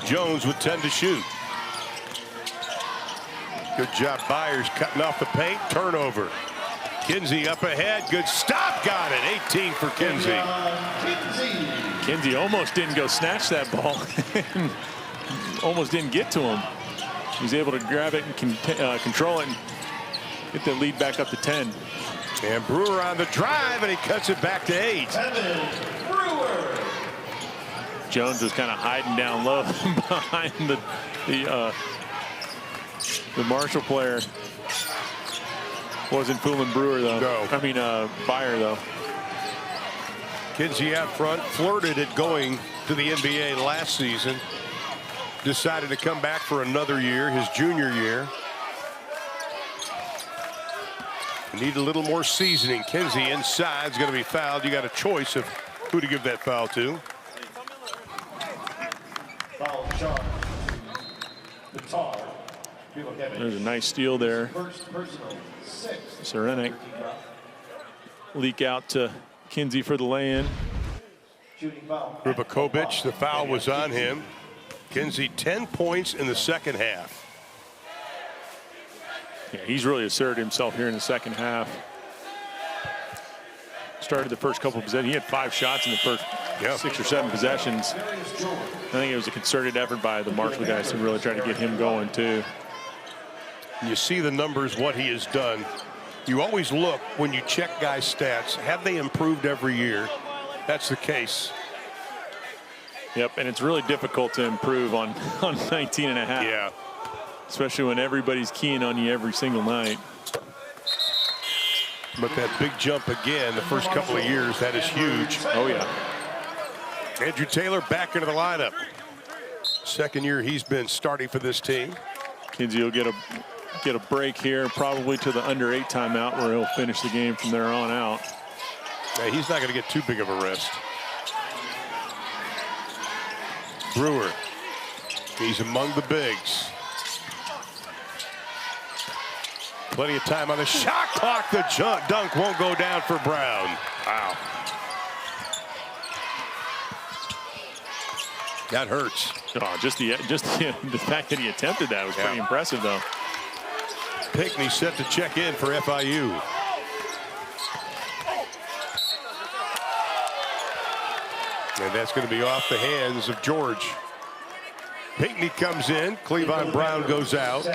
Jones with 10 to shoot. Good job, Byers cutting off the paint. Turnover. Kinsey up ahead. Good stop. Got it. 18 for Kinsey. Kinsey almost didn't go snatch that ball. Almost didn't get to him. He's able to grab it and control it and get the lead back up to 10. And Brewer on the drive, and he cuts it back to 8. Jones was kind of hiding down low behind the Marshall player. Wasn't fooling Brewer though. No. I mean Byer though. Kinsey out front, flirted at going to the NBA last season. Decided to come back for another year, his junior year. Need a little more seasoning. Kinsey inside is going to be fouled. You got a choice of who to give that foul to. Foul shot. There's a nice steal there. Serenek leak out to Kinsey for the lay-in. Rubakovic, the foul was on him. Kinsey 10 points in the second half. Yeah, he's really asserted himself here in the second half. Started the first couple of possessions. He had 5 shots in the first 6 or 7 possessions. I think it was a concerted effort by the Marshall guys to really try to get him going too. You see the numbers, what he has done. You always look when you check guys' stats. Have they improved every year? That's the case. Yep, and it's really difficult to improve on 19 and a half. Yeah. Especially when everybody's keying on you every single night. But that big jump again, the first couple of years, that is huge. Oh, yeah. Andrew Taylor back into the lineup. Second year he's been starting for this team. Kinsey will get a break here, probably to the under 8 timeout, where he'll finish the game from there on out. Yeah, he's not going to get too big of a rest. Brewer, he's among the bigs. Plenty of time on the shot clock. The dunk won't go down for Brown. Wow. That hurts. Oh, just the fact that he attempted that was pretty impressive, though. Pinckney set to check in for FIU. And that's going to be off the hands of George. Pinckney comes in. Cleavon Brown goes out.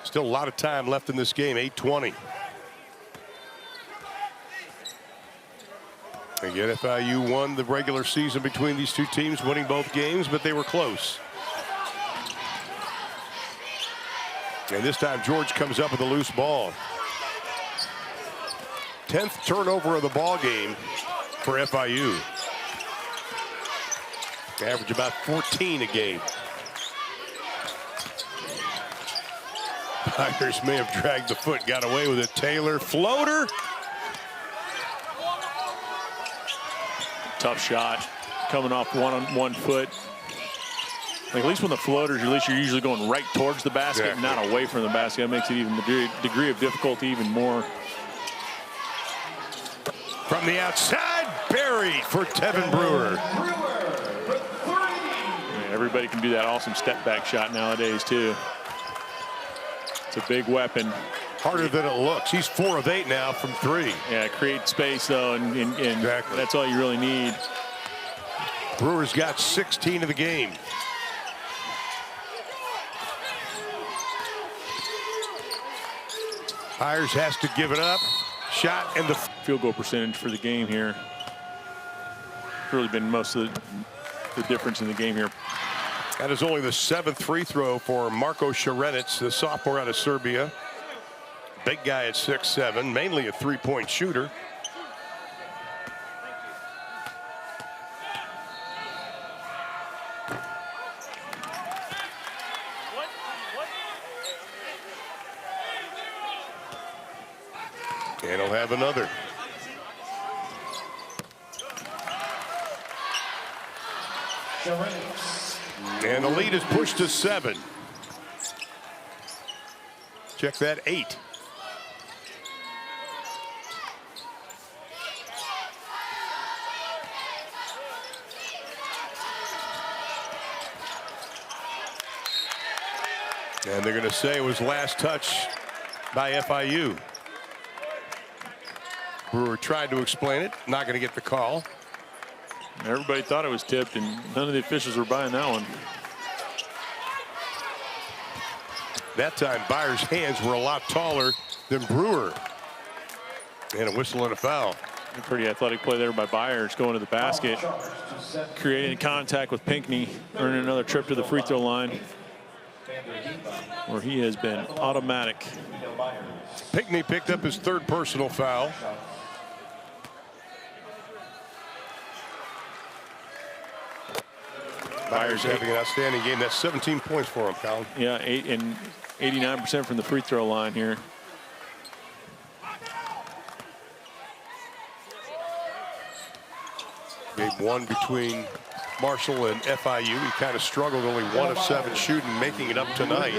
Still a lot of time left in this game, 8:20. Again, FIU won the regular season between these two teams, winning both games, but they were close. And this time George comes up with a loose ball. 10th turnover of the ball game for FIU. Average about 14 a game. Tigers may have dragged the foot, got away with it. Taylor, floater. Tough shot, coming off one foot. Like, at least when the floaters, at least you're usually going right towards the basket, not away from the basket. That makes it even the degree of difficulty even more. From the outside, buried for Tevin Brewer. Yeah, everybody can do that awesome step back shot nowadays too. It's a big weapon. Harder than it looks. He's 4 of 8 now from 3. Yeah, create space though, and that's all you really need. Brewer's got 16 of the game. Hires has to give it up. Shot and the field goal percentage for the game here. It's really been most of the difference in the game here. That is only the 7th free throw for Marko Šarenac, the sophomore out of Serbia. Big guy at 6'7", mainly a three-point shooter. And he'll have another. And the lead is pushed to 7. Check that, 8. And they're going to say it was last touch by FIU. Brewer tried to explain it, not going to get the call. Everybody thought it was tipped, and none of the officials were buying that one. That time, Byers' hands were a lot taller than Brewer. And a whistle and a foul. A pretty athletic play there by Byers, going to the basket, creating contact with Pinckney, earning another trip to the free throw line, where he has been automatic. Pinckney picked up his third personal foul. Byers having an outstanding game. That's 17 points for him, Colin. Yeah, 89% from the free throw line here. Game one between Marshall and FIU. He kind of struggled, only 1 of 7 shooting, making it up tonight.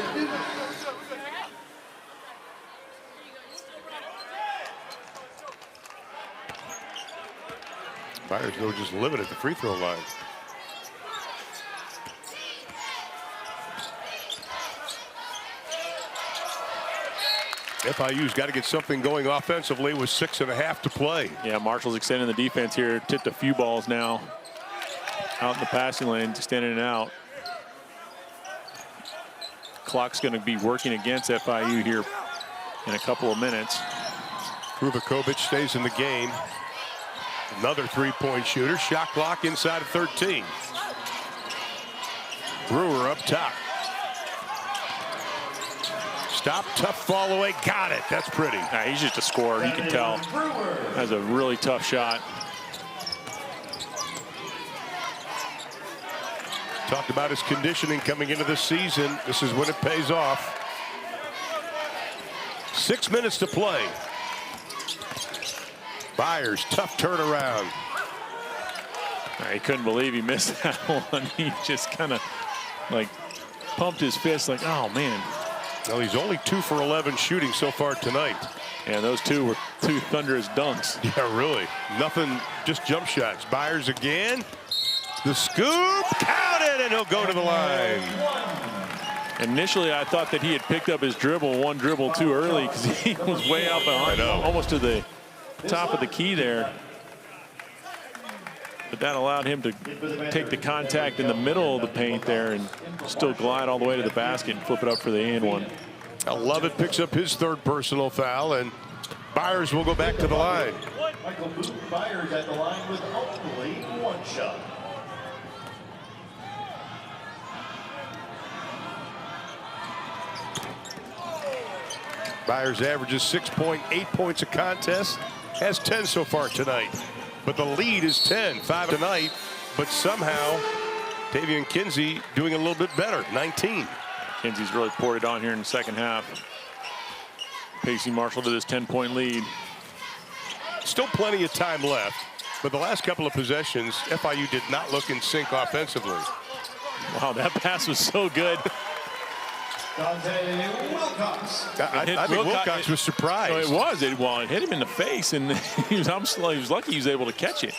Byers, though, just living at the free throw line. FIU's got to get something going offensively with 6.5 to play. Yeah, Marshall's extending the defense here. Tipped a few balls now out in the passing lane, extending it out. Clock's going to be working against FIU here in a couple of minutes. Ruvakovic stays in the game. Another three-point shooter. Shot clock inside of 13. Brewer up top. Stop, tough fall away, got it. That's pretty. He's just a scorer, you can tell. That's a really tough shot. Talked about his conditioning coming into this season. This is when it pays off. 6 minutes to play. Byers, tough turnaround. He couldn't believe he missed that one. He just kind of like pumped his fist like, oh man. Well, he's only 2 for 11 shooting so far tonight. And those two were 2 thunderous dunks. Yeah, really. Nothing, just jump shots. Byers again. The scoop, counted, and he'll go to the line. Initially, I thought that he had picked up his dribble, one dribble too early, because he was way out behind, almost to the top of the key there. But that allowed him to take the contact in the middle of the paint there and still glide all the way to the basket and flip it up for the and one. Lovett picks up his third personal foul, and Byers will go back to the line. Michael Byers at the line with only 1 shot. Byers averages 6.8 points a contest, has 10 so far tonight. But the lead is 10, 5 tonight. But somehow, Tavian Kinsey doing a little bit better, 19. Kinsey's really poured it on here in the second half. Pacing Marshall to this 10-point lead. Still plenty of time left. But the last couple of possessions, FIU did not look in sync offensively. Wow, that pass was so good. I think Wilcox was surprised. No, it was. It hit him in the face, and he was lucky he was able to catch it.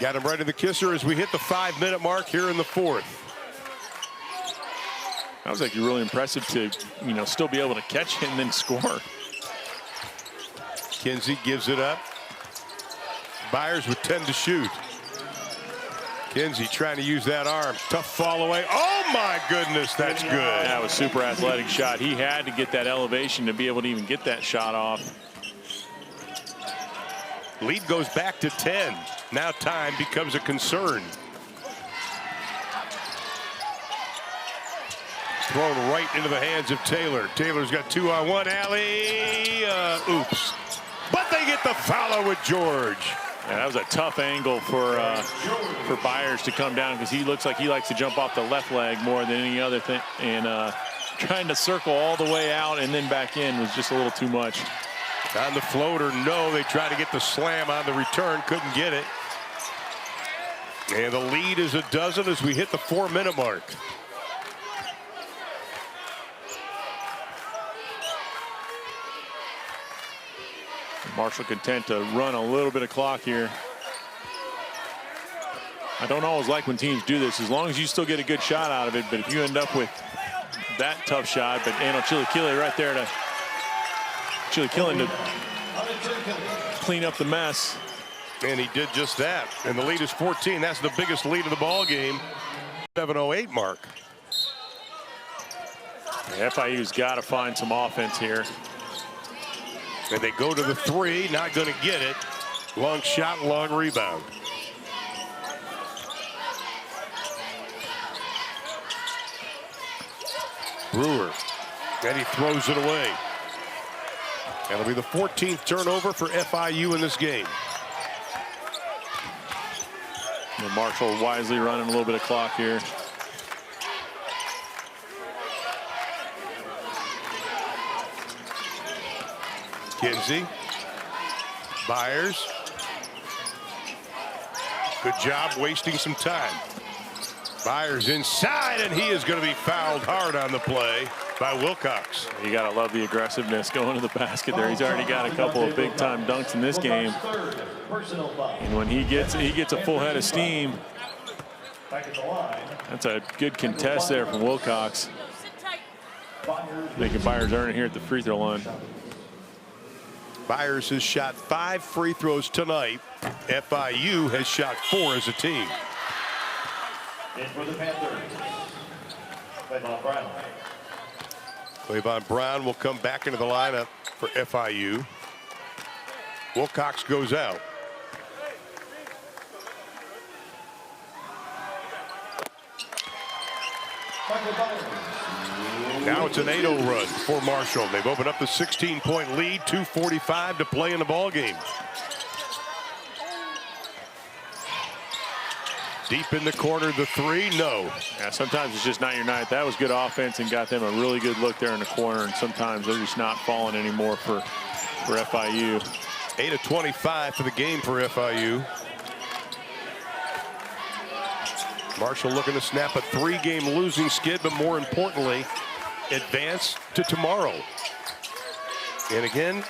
Got him right in the kisser as we hit the 5-minute mark here in the fourth. That was actually really impressive to, still be able to catch it and then score. Kinsey gives it up. Byers with 10 to shoot. Kinsey trying to use that arm. Tough fall away. Oh, my goodness, that's good. That was super athletic shot. He had to get that elevation to be able to even get that shot off. Lead goes back to 10. Now time becomes a concern. Thrown right into the hands of Taylor. Taylor's got 2-on-1 alley. Oops. But they get the foul with George. Yeah, that was a tough angle for Byers to come down, because he looks like he likes to jump off the left leg more than any other thing. And trying to circle all the way out and then back in was just a little too much. On the floater, no. They tried to get the slam on the return, couldn't get it. And the lead is a dozen as we hit the 4-minute mark. Marshall content to run a little bit of clock here. I don't always like when teams do this, as long as you still get a good shot out of it. But if you end up with that tough shot, but Chilikili right there to Chilikili to clean up the mess. And he did just that. And the lead is 14. That's the biggest lead of the ball game. 7:08 mark. FIU's got to find some offense here. And they go to the three, not going to get it. Long shot, long rebound. Brewer, and he throws it away. That'll be the 14th turnover for FIU in this game. And Marshall wisely running a little bit of clock here. Kinsey, Byers. Good job wasting some time. Byers inside, and he is going to be fouled hard on the play by Wilcox. You got to love the aggressiveness going to the basket there. He's already got a couple of big-time dunks in this game. And when he gets a full head of steam, that's a good contest there from Wilcox. Making Byers earn it here at the free throw line. Byers has shot 5 free throws tonight. FIU has shot 4 as a team. In for the Panthers, Clavon Brown. Clavon Brown will come back into the lineup for FIU. Wilcox goes out. Now it's an 8-0 run for Marshall. They've opened up the 16-point lead, 2:45 to play in the ball game. Deep in the corner, the three, no. Yeah, sometimes it's just not your night. That was good offense and got them a really good look there in the corner, and sometimes they're just not falling anymore for FIU. 8 of 25 for the game for FIU. Marshall looking to snap a 3-game losing skid, but more importantly, advance to tomorrow. And again,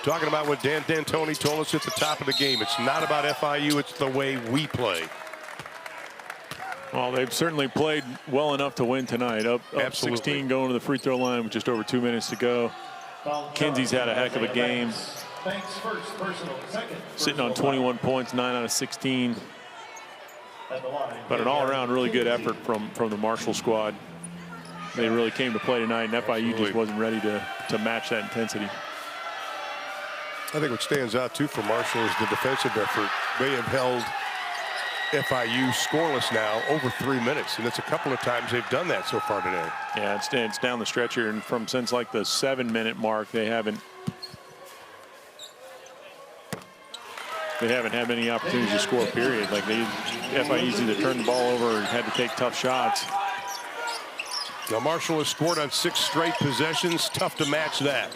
talking about what Dan D'Antoni told us at the top of the game, it's not about FIU, it's the way we play. Well, they've certainly played well enough to win tonight. Up 16 going to the free throw line with just over 2 minutes to go. Kinsey's had a heck of a game. Sitting on 21 points, 9 out of 16. But an all-around really good effort from the Marshall squad. They really came to play tonight, and FIU just wasn't ready to match that intensity. I think what stands out, too, for Marshall is the defensive effort. They have held FIU scoreless now over 3 minutes, and it's a couple of times they've done that so far today. Yeah, it's down the stretch here, and since like the 7-minute mark, they haven't had many opportunities to score, period. Like FIU's either turned the ball over or had to take tough shots. Now Marshall has scored on 6 straight possessions. Tough to match that.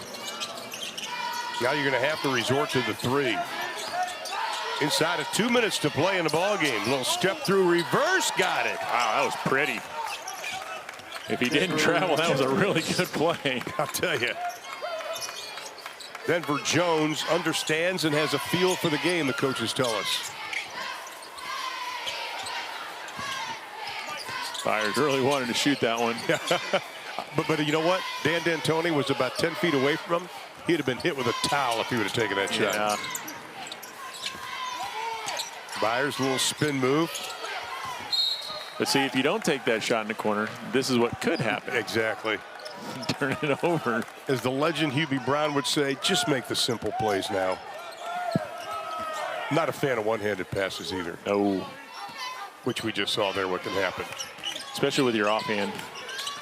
Now you're going to have to resort to the three. Inside of 2 minutes to play in the ball game. Little step through reverse, got it. Wow, that was pretty. If he didn't travel, that was a really good play. I'll tell you. Denver Jones understands and has a feel for the game, the coaches tell us. Byers really wanted to shoot that one. but you know what? Dan D'Antoni was about 10 feet away from him. He'd have been hit with a towel if he would have taken that shot. Yeah. Byers, a little spin move. But see, if you don't take that shot in the corner, this is what could happen. Exactly. Turn it over. As the legend Hubie Brown would say, just make the simple plays now. Not a fan of one-handed passes either. No. Which we just saw there what can happen. Especially with your offhand.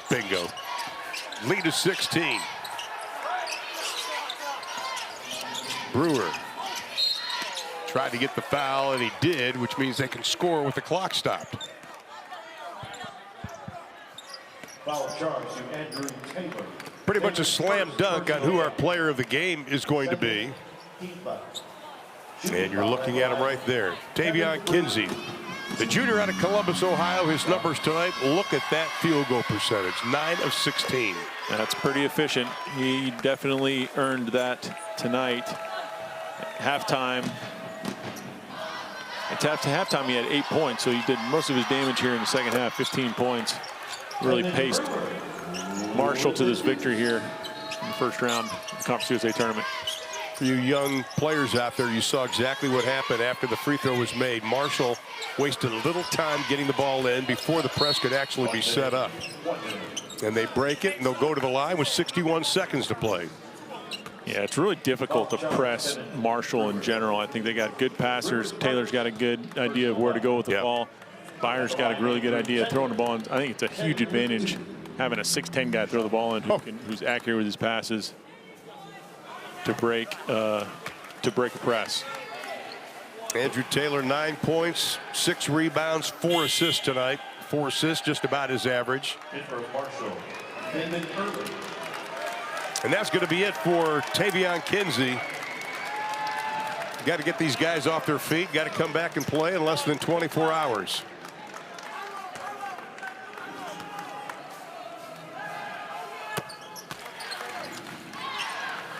Bingo. Lead is 16. Brewer tried to get the foul, and he did, which means they can score with the clock stopped. Foul charge to Andrew Taylor. Pretty much a slam dunk on who our player of the game is going to be. And you're looking at him right there. Tavion Kinsey, the junior out of Columbus, Ohio. His numbers tonight, look at that field goal percentage, 9 of 16. That's pretty efficient. He definitely earned that tonight. Halftime. After halftime, he had 8 points, so he did most of his damage here in the second half, 15 points. Really paced Marshall to this victory here in the first round of the Conference USA tournament. For you young players out there, you saw exactly what happened after the free throw was made. Marshall wasted a little time getting the ball in before the press could actually be set up. And they break it, and they'll go to the line with 61 seconds to play. Yeah, it's really difficult to press Marshall in general. I think they got good passers. Taylor's got a good idea of where to go with the ball. Byers got a really good idea of throwing the ball in. I think it's a huge advantage having a 6'10" guy throw the ball in who's accurate with his passes to break a press. Andrew Taylor, 9 points, 6 rebounds, 4 assists tonight. 4 assists, just about his average. And that's going to be it for Tavion Kinsey. Got to get these guys off their feet. Got to come back and play in less than 24 hours.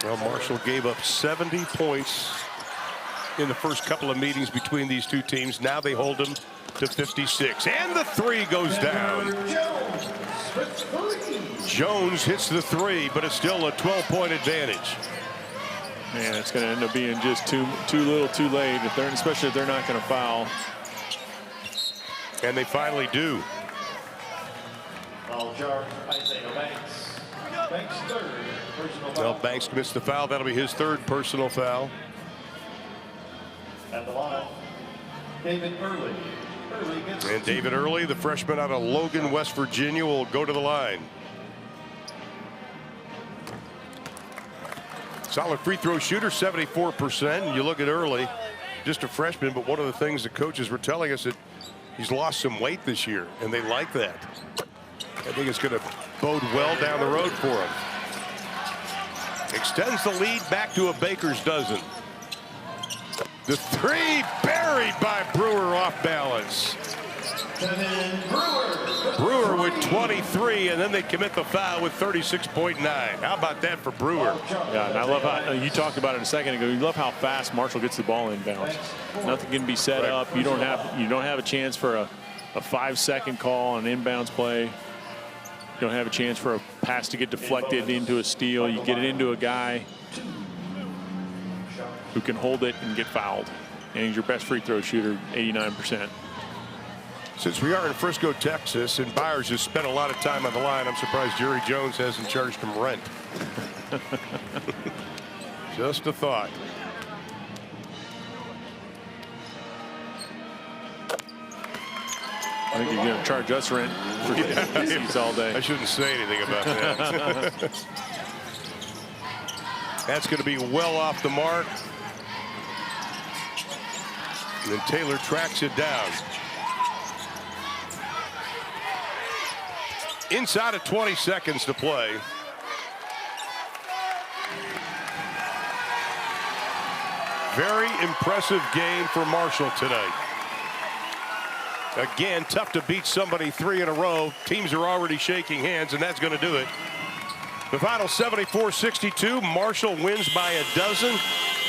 Well, Marshall gave up 70 points in the first couple of meetings between these two teams. Now they hold them to 56. And the three goes down. Jones hits the three, but it's still a 12-point advantage. Man, it's going to end up being just too little, too late. Especially if they're not going to foul. And they finally do. Well, Banks commits the foul. That'll be his 3rd personal foul. At the line, David Early. And David Early, the freshman out of Logan, West Virginia, will go to the line. Solid free throw shooter, 74%. And you look at Early, just a freshman, but one of the things the coaches were telling us that he's lost some weight this year, and they like that. I think it's going to bode well down the road for him. Extends the lead back to a baker's dozen. The three buried by Brewer, off balance. Brewer with 23, and then they commit the foul with 36.9. How about that for Brewer? Yeah, and I love how you talked about it a second ago. You love how fast Marshall gets the ball inbounds. Nothing can be set up. You don't have a chance for a 5-second call on an inbounds play. You don't have a chance for a pass to get deflected into a steal. You get it into a guy who can hold it and get fouled. And he's your best free throw shooter, 89%. Since we are in Frisco, Texas, and Byers has spent a lot of time on the line, I'm surprised Jerry Jones hasn't charged him rent. Just a thought. I think you're going to charge us rent for seats all day. I shouldn't say anything about that. That's going to be well off the mark. And then Taylor tracks it down. Inside of 20 seconds to play. Very impressive game for Marshall tonight. Again, tough to beat somebody 3 in a row. Teams are already shaking hands, and that's going to do it. The final 74-62. Marshall wins by a dozen.